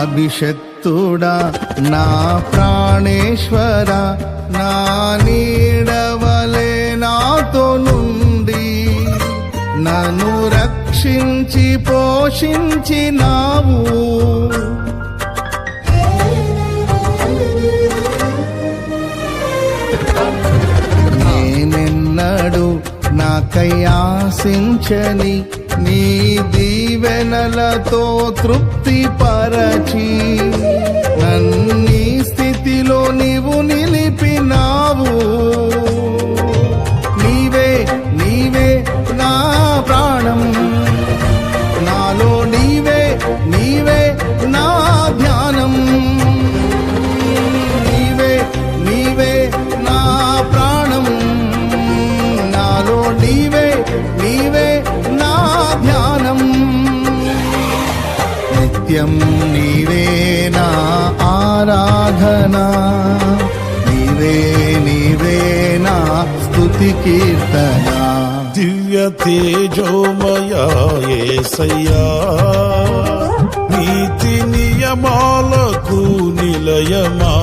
అభిషక్తుడా నా ప్రాణేశ్వర, నా నీడవలే నాతో నుండి నన్ను రక్షించి పోషించినావు. నేనెన్నడు నాకై ఆశించని నీ దీవెనలతో తృప్తి పరచి నన్నీ స్థితిలో నీవు నిలిపినావు. నీవే నీవే నా ప్రాణం, నాలో నీవే నీవే నా ధ్యానం. నీవే నీవే నా ప్రాణం, నాలో నీవే నీవే నా ధ్యానం. నిత్యం నీవే నా ఆరాధన, నీవే నీవే నా స్తుతి కీర్తన. దివ్య తేజోమయా యేసయ్యా, నీతి నియమాలకు నిలయమా,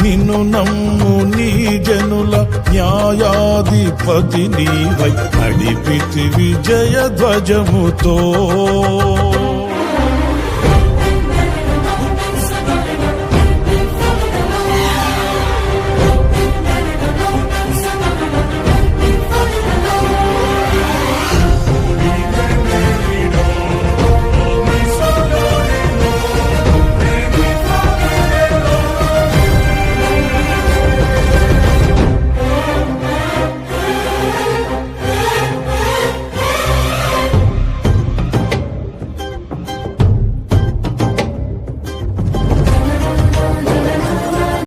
నిన్ను నమ్ము నీ జనుల న్యాయాధిపతి నీవై నడిపితి విజయ ధ్వజముతో.